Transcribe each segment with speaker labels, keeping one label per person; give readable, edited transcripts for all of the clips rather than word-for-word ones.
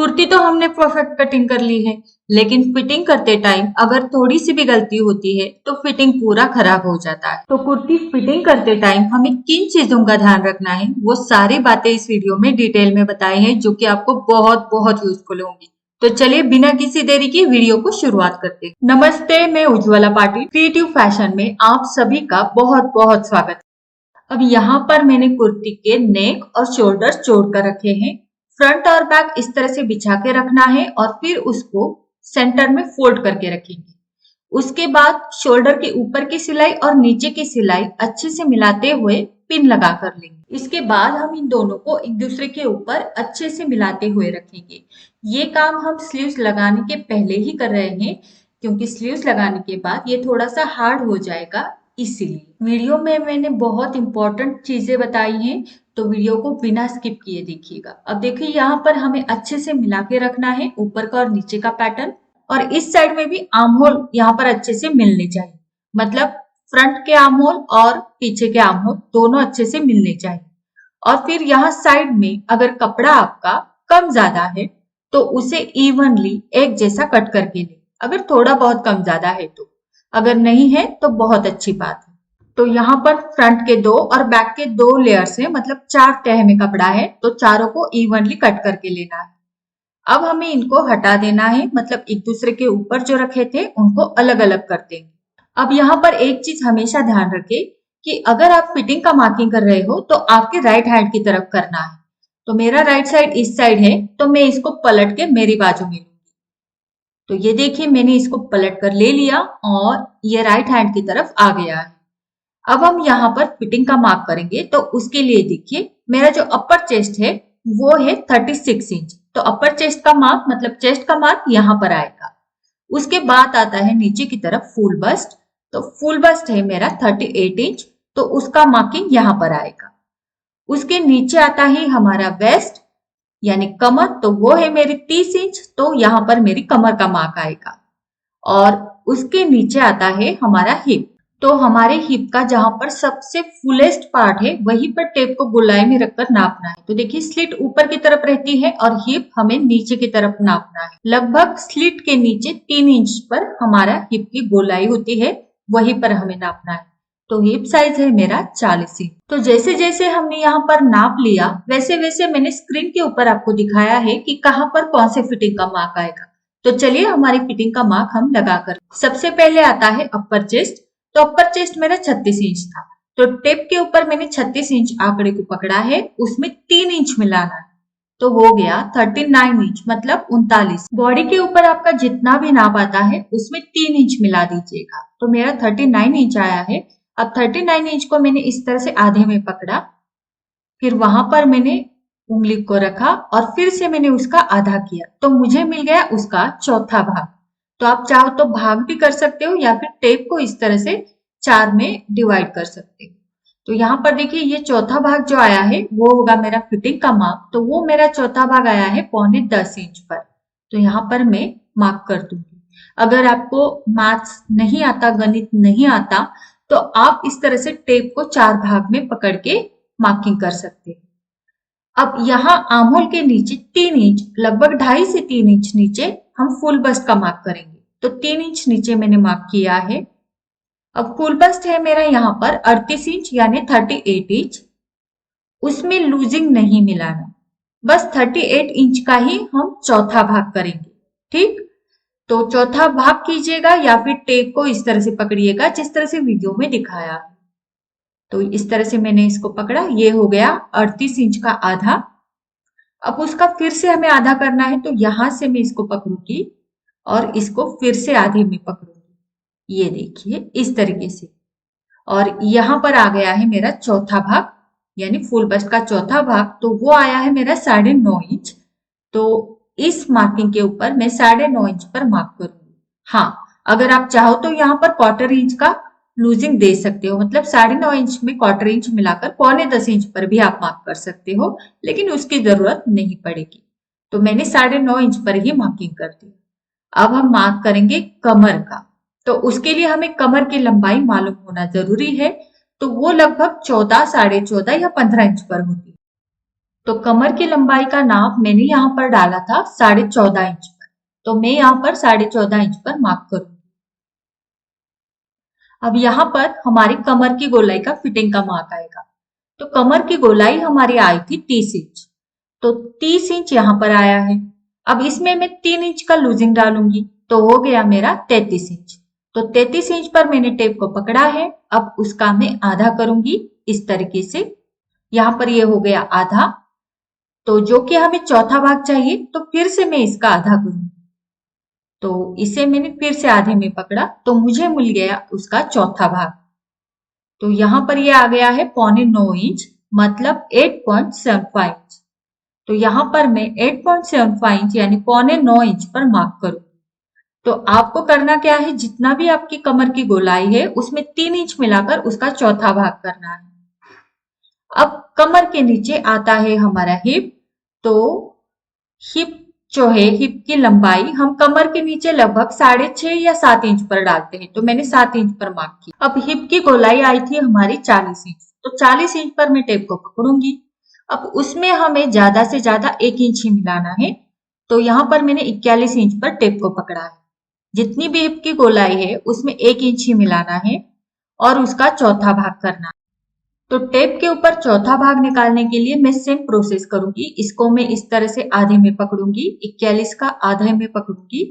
Speaker 1: कुर्ती तो हमने perfect cutting कर ली है, लेकिन फिटिंग करते टाइम अगर थोड़ी सी भी गलती होती है तो फिटिंग पूरा खराब हो जाता है। तो कुर्ती फिटिंग करते टाइम हमें किन चीजों का ध्यान रखना है, वो सारी बातें इस वीडियो में डिटेल में बताई हैं, जो कि आपको बहुत बहुत यूजफुल होंगी। तो चलिए बिना किसी देरी की वीडियो को शुरुआत करते हैं। नमस्ते, मैं उज्ज्वला पाटिल, क्रिएटिव फैशन में आप सभी का बहुत बहुत स्वागत है। अब यहाँ पर मैंने कुर्ती के नेक और शोल्डर जोड़ कर रखे हैं। फ्रंट और बैक इस तरह से बिछा के रखना है और फिर उसको सेंटर में फोल्ड करके रखेंगे। उसके बाद शोल्डर के ऊपर की सिलाई और नीचे की सिलाई अच्छे से मिलाते हुए पिन लगा कर लेंगे। इसके बाद हम इन दोनों को एक दूसरे के ऊपर अच्छे से मिलाते हुए रखेंगे। ये काम हम स्लीव्स लगाने के पहले ही कर रहे हैं, क्योंकि स्लीव्स लगाने के बाद ये थोड़ा सा हार्ड हो जाएगा। इसीलिए वीडियो में मैंने बहुत इंपॉर्टेंट चीजें बताई हैं, तो वीडियो को बिना स्किप किए देखिएगा। अब देखिए यहाँ पर हमें अच्छे से मिला के रखना है ऊपर का और नीचे का पैटर्न, और इस साइड में भी आर्म होल यहाँ पर अच्छे से मिलने चाहिए। मतलब फ्रंट के आर्म होल और पीछे के आर्म होल दोनों अच्छे से मिलने चाहिए। और फिर यहाँ साइड में अगर कपड़ा आपका कम ज्यादा है तो उसे इवनली एक जैसा कट करके ले, अगर थोड़ा बहुत कम ज्यादा है तो। अगर नहीं है तो बहुत अच्छी बात है। तो यहाँ पर फ्रंट के दो और बैक के दो लेयर्स है, मतलब 4 तह में कपड़ा है, तो चारों को इवनली कट करके लेना है। अब हमें इनको हटा देना है, मतलब एक दूसरे के ऊपर जो रखे थे उनको अलग अलग कर देंगे। अब यहाँ पर एक चीज हमेशा ध्यान रखें कि अगर आप फिटिंग का मार्किंग कर रहे हो तो आपके राइट हैंड की तरफ करना है। तो मेरा राइट साइड इस साइड है, तो मैं इसको पलट के मेरी बाजू में लूंगी। तो ये देखिए मैंने इसको पलट कर ले लिया और ये राइट हैंड की तरफ आ गया है। अब हम यहाँ पर फिटिंग का मार्क करेंगे, तो उसके लिए देखिए मेरा जो अपर चेस्ट है वो है 36 इंच। तो अपर चेस्ट का मार्क, मतलब चेस्ट का मार्क यहाँ पर आएगा। उसके बाद आता है नीचे की तरफ फुल बस्ट। तो फुल बस्ट है मेरा 38 इंच, तो उसका मार्किंग यहाँ पर आएगा। उसके नीचे आता है हमारा वेस्ट यानी कमर, तो वो है मेरी 30 इंच, तो यहाँ पर मेरी कमर का मार्क आएगा। और उसके नीचे आता है हमारा हिप। तो हमारे हिप का जहां पर सबसे फुलेस्ट पार्ट है वहीं पर टेप को गोलाई में रखकर नापना है। तो देखिए स्लिट ऊपर की तरफ रहती है और हिप हमें नीचे की तरफ नापना है। लगभग स्लिट के नीचे 3 इंच पर हमारा हिप की गोलाई होती है, वहीं पर हमें नापना है। तो हिप साइज है मेरा 40 इंच। तो जैसे जैसे हमने यहाँ पर नाप लिया, वैसे वैसे मैंने स्क्रीन के ऊपर आपको दिखाया है कि कहाँ पर कौन से फिटिंग का मार्क आएगा। तो चलिए हमारी फिटिंग का मार्क हम लगाकर। सबसे पहले आता है अपर चेस्ट। तो अपर चेस्ट मेरा 36 इंच था, तो टेप के ऊपर मैंने 36 इंच आंकड़े को पकड़ा है, उसमें 3 इंच मिलाना है, तो हो गया 39 इंच, मतलब 39। बॉडी के ऊपर आपका जितना भी नाप आता है उसमें 3 इंच मिला दीजिएगा। तो मेरा 39 इंच आया है। अब 39 इंच को मैंने इस तरह से आधे में पकड़ा, फिर वहां पर मैंने उंगली को रखा और फिर से मैंने उसका आधा किया, तो मुझे मिल गया उसका चौथा भाग। तो आप चाहो तो भाग भी कर सकते हो या फिर टेप को इस तरह से 4 में डिवाइड कर सकते हो। तो यहाँ पर देखिए ये चौथा भाग जो आया है वो होगा मेरा फिटिंग का मार्क। तो वो मेरा चौथा भाग आया है 9.25 इंच पर। तो यहाँ पर मैं मार्क कर दूंगी। अगर आपको मैथ्स नहीं आता, गणित नहीं आता, तो आप इस तरह से टेप को 4 भाग में पकड़ के मार्किंग कर सकते हैं। अब यहाँ आर्महोल के नीचे 3 इंच, लगभग 2.5 से 3 इंच नीचे हम फुल बस्ट का मार्क करेंगे। तो 3 इंच नीचे मैंने मार्क किया है। अब फुल बस्ट है मेरा यहाँ पर 38 इंच यानी 38 इंच। उसमें लूजिंग नहीं मिलाना, बस 38 इंच का ही हम चौथा भाग करेंगे। ठीक, तो चौथा भाग कीजिएगा या फिर टेप को इस तरह से पकड़िएगा जिस तरह से वीडियो में दिखाया है। तो इस तरह से मैंने इसको पकड़ा, ये हो गया 38 इंच का आधा। अब उसका फिर से हमें आधा करना है, तो यहां से मैं इसको पकड़ूंगी और इसको फिर से आधे में पकड़ूंगी। ये देखिए इस तरीके से। और यहाँ पर आ गया है मेरा चौथा भाग, यानी फुल बस्ट का चौथा भाग, तो वो आया है मेरा 9.5 इंच। तो इस मार्किंग के ऊपर मैं 9.5 इंच पर मार्क करूंगी। हाँ, अगर आप चाहो तो यहाँ पर 1/4 इंच का लूजिंग दे सकते हो, मतलब 9.5 इंच में 1/4 इंच मिलाकर 9.25 इंच पर भी आप मार्क कर सकते हो, लेकिन उसकी जरूरत नहीं पड़ेगी। तो मैंने 9.5 इंच पर ही मार्किंग कर दी। अब हम मार्क करेंगे कमर का। तो उसके लिए हमें कमर की लंबाई मालूम होना जरूरी है। तो वो लगभग 14, 14.5 या 15 इंच पर होती है। तो कमर की लंबाई का नाप मैंने यहाँ पर डाला था 14.5 इंच पर। तो मैं यहाँ पर 14.5 इंच पर मार्क करूंगी। अब यहाँ पर हमारी कमर की गोलाई का फिटिंग का मार्क आएगा। तो कमर की गोलाई हमारी आई थी 30 इंच। तो 30 इंच यहाँ पर आया है। अब इसमें मैं 3 इंच का लूजिंग डालूंगी, तो हो गया मेरा 33 इंच। तो 33 इंच पर मैंने टेप को पकड़ा है। अब उसका मैं आधा करूंगी इस तरीके से। यहाँ पर ये हो गया आधा। तो जो कि हमें चौथा भाग चाहिए, तो फिर से मैं इसका आधा करूंगी। तो इसे मैंने फिर से आधे में पकड़ा, तो मुझे मिल गया उसका चौथा भाग। तो यहाँ पर ये आ गया है 8.25 इंच, मतलब 8.75 इंच। तो यहाँ पर मैं 8.75 इंच यानी 8.25 इंच पर मार्क करूँ। तो आपको करना क्या है, जितना भी आपकी कमर की गोलाई है उसमें 3 इंच मिलाकर उसका चौथा भाग करना है। अब कमर के नीचे आता है हमारा हिप। तो हिप जो है, हिप की लंबाई हम कमर के नीचे लगभग 6.5 या 7 इंच पर डालते हैं। तो मैंने 7 इंच पर मार्क किया। अब हिप की गोलाई आई थी हमारी 40 इंच। तो 40 इंच पर मैं टेप को पकड़ूंगी। अब उसमें हमें ज्यादा से ज्यादा 1 इंच ही मिलाना है। तो यहाँ पर मैंने 41 इंच पर टेप को पकड़ा है। जितनी भी हिप की गोलाई है उसमें 1 इंच ही मिलाना है और उसका चौथा भाग करना है। तो टेप के ऊपर चौथा भाग निकालने के लिए मैं सेम प्रोसेस करूंगी। इसको मैं इस तरह से आधे में पकड़ूंगी, 41 का आधे में पकड़ूंगी।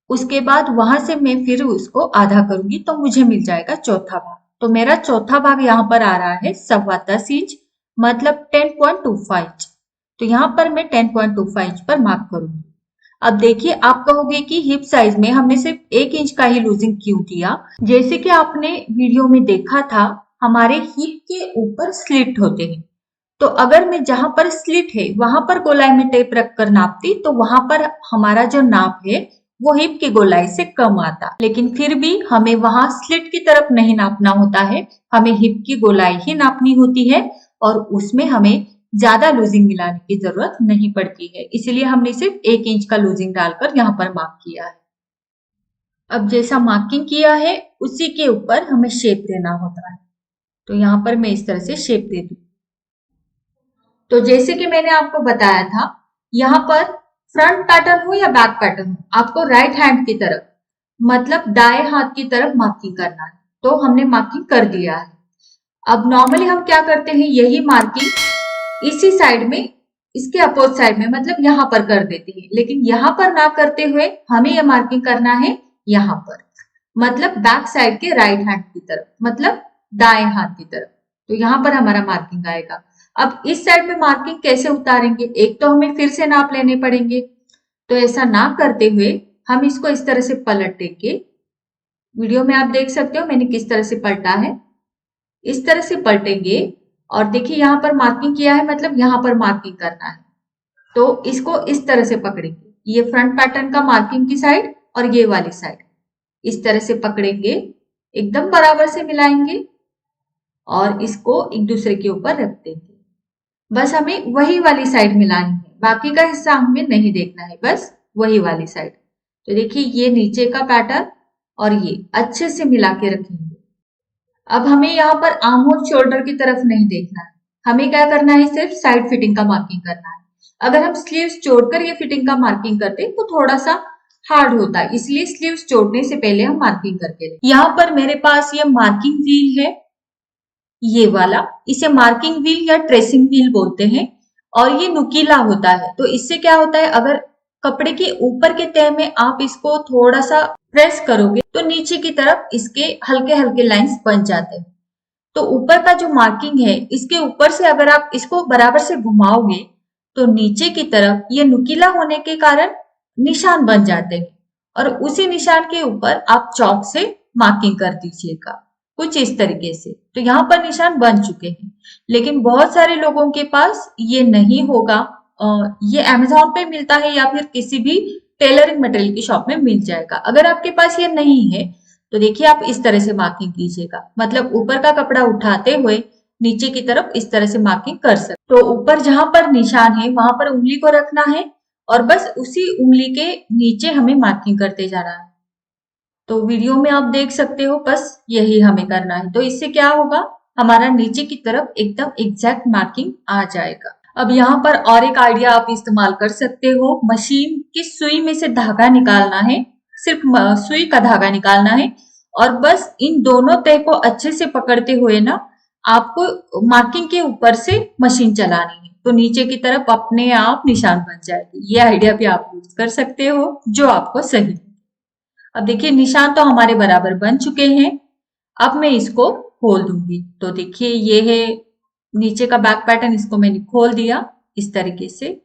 Speaker 1: उसके बाद वहां से मैं फिर उसको आधा करूंगी, तो मुझे मिल जाएगा चौथा भाग। तो मेरा चौथा भाग यहाँ पर आ रहा है 10.25 इंच, मतलब 10.25 इंच। तो यहाँ पर मैं 10.25 इंच पर मार्क करूंगी। अब देखिए, आप कहोगे कि हिप साइज में हमने सिर्फ 1 इंच का ही लूजिंग क्यों किया। जैसे कि आपने वीडियो में देखा था, हमारे हिप के ऊपर स्लिट होते हैं। तो अगर मैं जहां पर स्लिट है वहां पर गोलाई में टेप रखकर नापती, तो वहां पर हमारा जो नाप है वो हिप की गोलाई से कम आता। लेकिन फिर भी हमें वहां स्लिट की तरफ नहीं नापना होता है, हमें हिप की गोलाई ही नापनी होती है और उसमें हमें ज्यादा लूजिंग मिलाने की जरूरत नहीं पड़ती है। इसलिए हमने सिर्फ 1 इंच का लूजिंग डालकर यहाँ पर मार्क किया है। अब जैसा मार्किंग किया है उसी के ऊपर हमें शेप देना होता है। तो यहाँ पर मैं इस तरह से शेप दे दूँ। तो जैसे कि मैंने आपको बताया था, यहाँ पर फ्रंट पैटर्न हो या बैक पैटर्न हो, आपको राइट हैंड की तरफ, मतलब दाएं हाथ की तरफ मार्किंग करना है। तो हमने मार्किंग कर दिया है। अब नॉर्मली हम क्या करते हैं, यही मार्किंग इसी साइड में, इसके अपोज साइड में, मतलब यहाँ पर कर देते हैं। लेकिन यहाँ पर ना करते हुए हमें यह मार्किंग करना है यहाँ पर, मतलब बैक साइड के राइट हैंड की तरफ, मतलब दाएं हाथ की तरफ। तो यहाँ पर हमारा मार्किंग आएगा। अब इस साइड में मार्किंग कैसे उतारेंगे, एक तो हमें फिर से नाप लेने पड़ेंगे। तो ऐसा ना करते हुए हम इसको इस तरह से पलट देंगे। वीडियो में आप देख सकते हो मैंने किस तरह से पलटा है। इस तरह से पलटेंगे और देखिए यहाँ पर मार्किंग किया है, मतलब यहाँ पर मार्किंग करना है। तो इसको इस तरह से पकड़ेंगे, ये फ्रंट पैटर्न का मार्किंग की साइड और ये वाली साइड इस तरह से पकड़ेंगे, एकदम बराबर से मिलाएंगे और इसको एक दूसरे के ऊपर रख देंगे। बस हमें वही वाली साइड मिलानी है, बाकी का हिस्सा हमें नहीं देखना है, बस वही वाली साइड। तो देखिए ये नीचे का पैटर्न और ये अच्छे से मिला के रखेंगे। अब हमें यहाँ पर आर्म और शोल्डर की तरफ नहीं देखना है, हमें क्या करना है, सिर्फ साइड फिटिंग का मार्किंग करना है। अगर हम स्लीव्स जोड़कर ये फिटिंग का मार्किंग करते तो थोड़ा सा हार्ड होता है, इसलिए स्लीव्स जोड़ने से पहले हम मार्किंग करके लें। यहाँ पर मेरे पास ये मार्किंग व्हील है, ये वाला, इसे मार्किंग व्हील या ट्रेसिंग व्हील बोलते हैं और ये नुकीला होता है। तो इससे क्या होता है, अगर कपड़े के ऊपर के तह में आप इसको थोड़ा सा प्रेस करोगे तो नीचे की तरफ इसके हल्के हल्के लाइंस बन जाते हैं। तो ऊपर का जो मार्किंग है, इसके ऊपर से अगर आप इसको बराबर से घुमाओगे तो नीचे की तरफ ये नुकीला होने के कारण निशान बन जाते हैं और उसी निशान के ऊपर आप चौक से मार्किंग कर दीजिएगा, कुछ इस तरीके से। तो यहाँ पर निशान बन चुके हैं। लेकिन बहुत सारे लोगों के पास ये नहीं होगा। ये अमेजोन पे मिलता है या फिर किसी भी टेलरिंग मटेरियल की शॉप में मिल जाएगा। अगर आपके पास ये नहीं है तो देखिए आप इस तरह से मार्किंग कीजिएगा, मतलब ऊपर का कपड़ा उठाते हुए नीचे की तरफ इस तरह से मार्किंग कर सकते। तो ऊपर जहां पर निशान है वहां पर उंगली को रखना है और बस उसी उंगली के नीचे हमें मार्किंग करते जाना है। तो वीडियो में आप देख सकते हो, बस यही हमें करना है। तो इससे क्या होगा, हमारा नीचे की तरफ एकदम एग्जैक्ट मार्किंग आ जाएगा। अब यहाँ पर और एक आइडिया आप इस्तेमाल कर सकते हो। मशीन की सुई में से धागा निकालना है, सिर्फ सुई का धागा निकालना है और बस इन दोनों तह को अच्छे से पकड़ते हुए ना आपको मार्किंग के ऊपर से मशीन चलानी है, तो नीचे की तरफ अपने आप निशान बन जाएगी। ये आइडिया भी आप यूज कर सकते हो जो आपको सही है। अब देखिए निशान तो हमारे बराबर बन चुके हैं। अब मैं इसको खोल दूंगी। तो देखिए ये है नीचे का बैक पैटर्न, इसको मैंने खोल दिया इस तरीके से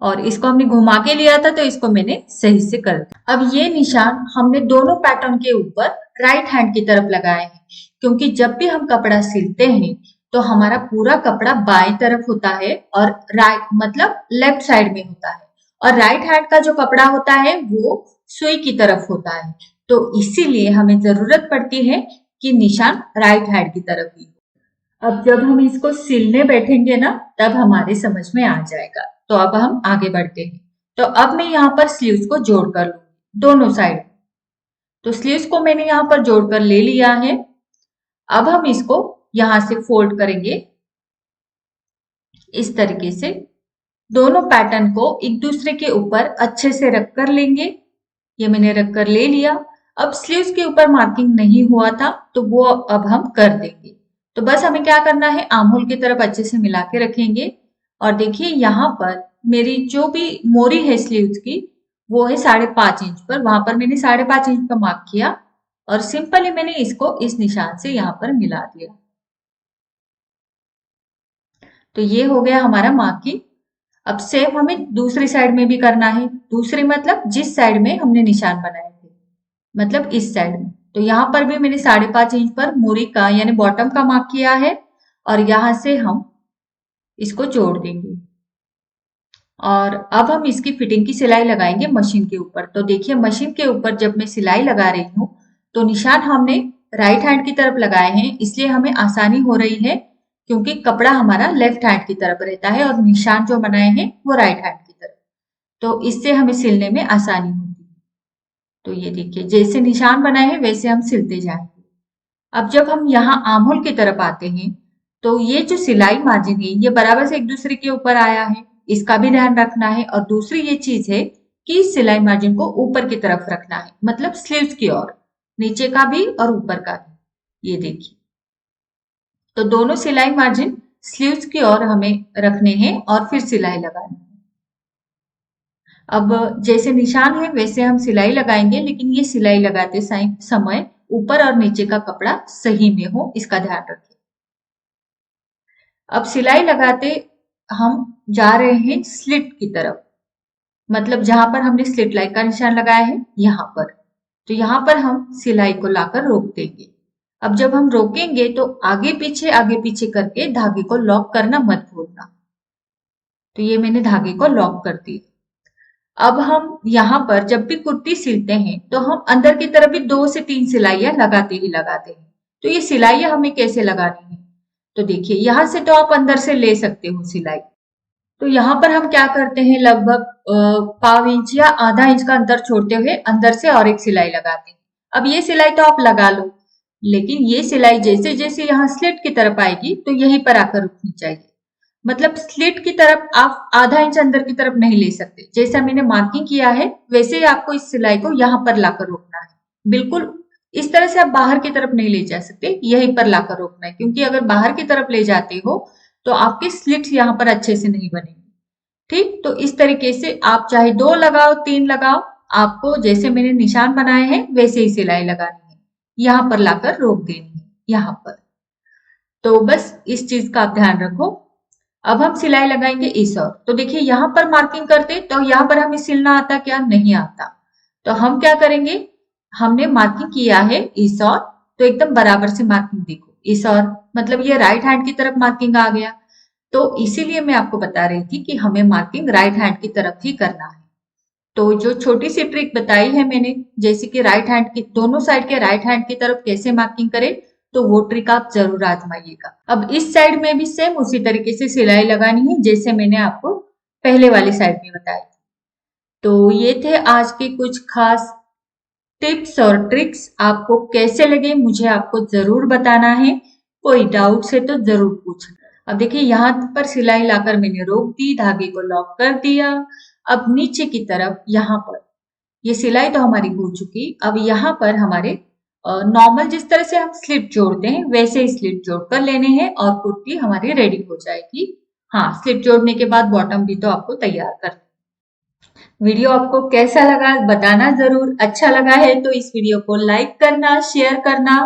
Speaker 1: और इसको हमने घुमा के लिया था तो इसको मैंने सही से कर दिया। अब ये निशान हमने दोनों पैटर्न के ऊपर राइट हैंड की तरफ लगाए हैं, क्योंकि जब भी हम कपड़ा सिलते हैं तो हमारा पूरा कपड़ा बाएं तरफ होता है और राइट मतलब लेफ्ट साइड में होता है, और राइट हैंड का जो कपड़ा होता है वो सुई की तरफ होता है। तो इसीलिए हमें जरूरत पड़ती है कि निशान राइट हैंड की तरफ ही हो। अब जब हम इसको सिलने बैठेंगे ना तब हमारे समझ में आ जाएगा। तो अब हम आगे बढ़ते हैं। तो अब मैं यहाँ पर स्लीव्स को जोड़ कर लूंगी दोनों साइड। तो स्लीव्स को मैंने यहाँ पर जोड़कर ले लिया है। अब हम इसको यहां से फोल्ड करेंगे इस तरीके से। दोनों पैटर्न को एक दूसरे के ऊपर अच्छे से रख कर लेंगे। ये मैंने रख कर ले लिया। अब स्लीव्स के ऊपर मार्किंग नहीं हुआ था तो वो अब हम कर देंगे। तो बस हमें क्या करना है, आर्म होल की तरफ अच्छे से मिला के रखेंगे। और देखिए यहाँ पर मेरी जो भी मोरी है स्लीव्स की वो है 5.5 इंच पर। वहां पर मैंने 5.5 इंच का मार्क किया और सिंपली मैंने इसको इस निशान से यहाँ पर मिला दिया। तो ये हो गया हमारा मार्किंग। अब सेम हमें दूसरी साइड में भी करना है। दूसरी मतलब जिस साइड में हमने निशान बनाए थे, मतलब इस साइड में। तो यहाँ पर भी मैंने 5.5 इंच पर मोरी का यानी बॉटम का मार्क किया है और यहाँ से हम इसको जोड़ देंगे। और अब हम इसकी फिटिंग की सिलाई लगाएंगे मशीन के ऊपर। तो देखिए मशीन के ऊपर जब मैं सिलाई लगा रही हूँ तो निशान हमने राइट हैंड की तरफ लगाए हैं, इसलिए हमें आसानी हो रही है क्योंकि कपड़ा हमारा लेफ्ट हैंड की तरफ रहता है और निशान जो बनाए हैं वो राइट हैंड की तरफ। तो इससे हमें सिलने में आसानी होती है। तो ये देखिए जैसे निशान बनाए हैं वैसे हम सिलते जाएंगे। अब जब हम यहाँ आर्म होल की तरफ आते हैं तो ये जो सिलाई मार्जिन है ये बराबर से एक दूसरे के ऊपर आया है, इसका भी ध्यान रखना है। और दूसरी ये चीज है कि सिलाई मार्जिन को ऊपर की तरफ रखना है, मतलब स्लीव्स की ओर, नीचे का भी और ऊपर का भी। ये देखिए तो दोनों सिलाई मार्जिन स्लीव्स की ओर हमें रखने हैं और फिर सिलाई लगानी है। अब जैसे निशान है वैसे हम सिलाई लगाएंगे, लेकिन ये सिलाई लगाते समय ऊपर और नीचे का कपड़ा सही में हो, इसका ध्यान रखें। अब सिलाई लगाते हम जा रहे हैं स्लिट की तरफ, मतलब जहां पर हमने स्लिट लाइन का निशान लगाया है यहाँ पर। तो यहाँ पर हम सिलाई को लाकर रोक देंगे। अब जब हम रोकेंगे तो आगे पीछे करके धागे को लॉक करना मत भूलना। तो ये मैंने धागे को लॉक कर दिया। अब हम यहाँ पर जब भी कुर्ती सिलते हैं तो हम अंदर की तरफ भी 2 से 3 सिलाइयां लगाते हैं। तो ये सिलाइयां हमें कैसे लगानी है, तो देखिए यहाँ से तो आप अंदर से ले सकते हो सिलाई। तो यहाँ पर हम क्या करते हैं, लगभग 1/4 इंच या आधा इंच का अंतर छोड़ते हुए अंदर से और एक सिलाई लगाते हैं। अब ये सिलाई तो आप लगा लो, लेकिन ये सिलाई जैसे जैसे यहाँ स्लिट की तरफ आएगी तो यहीं पर आकर रुकनी चाहिए। मतलब स्लिट की तरफ आप आधा इंच अंदर की तरफ नहीं ले सकते। जैसा मैंने मार्किंग किया है वैसे ही आपको इस सिलाई को यहाँ पर लाकर रोकना है। बिल्कुल इस तरह से आप बाहर की तरफ नहीं ले जा सकते, यहीं पर लाकर रोकना है, क्योंकि अगर बाहर की तरफ ले जाते हो तो आपकी स्लिट्स यहाँ पर अच्छे से नहीं बनेगी। ठीक, तो इस तरीके से आप चाहे 2 लगाओ 3 लगाओ, आपको जैसे मैंने निशान बनाए हैं वैसे ही सिलाई लगानी है, यहाँ पर लाकर रोक देनी है यहाँ पर। तो बस इस चीज का आप ध्यान रखो। अब हम सिलाई लगाएंगे इस ओर। तो देखिए यहाँ पर मार्किंग करते तो यहाँ पर हमें सिलना आता क्या, नहीं आता। तो हम क्या करेंगे, हमने मार्किंग किया है इस ओर, तो एकदम बराबर से मार्किंग देखो इस ओर, मतलब ये राइट हैंड की तरफ मार्किंग आ गया। तो इसीलिए मैं आपको बता रही थी कि हमें मार्किंग राइट हैंड की तरफ ही करना है। तो जो छोटी सी ट्रिक बताई है मैंने, जैसे कि राइट हैंड की दोनों साइड के राइट हैंड की तरफ कैसे मार्किंग करें, तो वो ट्रिक आप जरूर आजमाइएगा। अब इस साइड में भी सेम उसी तरीके से सिलाई लगानी है जैसे मैंने आपको पहले वाली साइड में बताई। तो ये थे आज के कुछ खास टिप्स और ट्रिक्स। आपको कैसे लगे मुझे आपको जरूर बताना है, कोई डाउट्स है तो जरूर पूछना। अब देखिए यहाँ पर सिलाई लाकर मैंने रोक दी, धागे को लॉक कर दिया। अब नीचे की तरफ यहाँ पर ये सिलाई तो हमारी हो चुकी। अब यहाँ पर हमारे नॉर्मल जिस तरह से हम स्लिट जोड़ते हैं वैसे ही स्लिट जोड़ कर लेने हैं और कुर्ती हमारी रेडी हो जाएगी। हाँ, स्लिट जोड़ने के बाद बॉटम भी तो आपको तैयार कर। वीडियो आपको कैसा लगा बताना जरूर। अच्छा लगा है तो इस वीडियो को लाइक करना, शेयर करना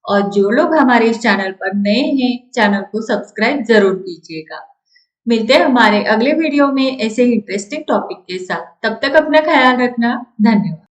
Speaker 1: और जो लोग हमारे इस चैनल पर नए हैं चैनल को सब्सक्राइब जरूर कीजिएगा। मिलते हैं हमारे अगले वीडियो में ऐसे ही इंटरेस्टिंग टॉपिक के साथ। तब तक अपना ख्याल रखना। धन्यवाद।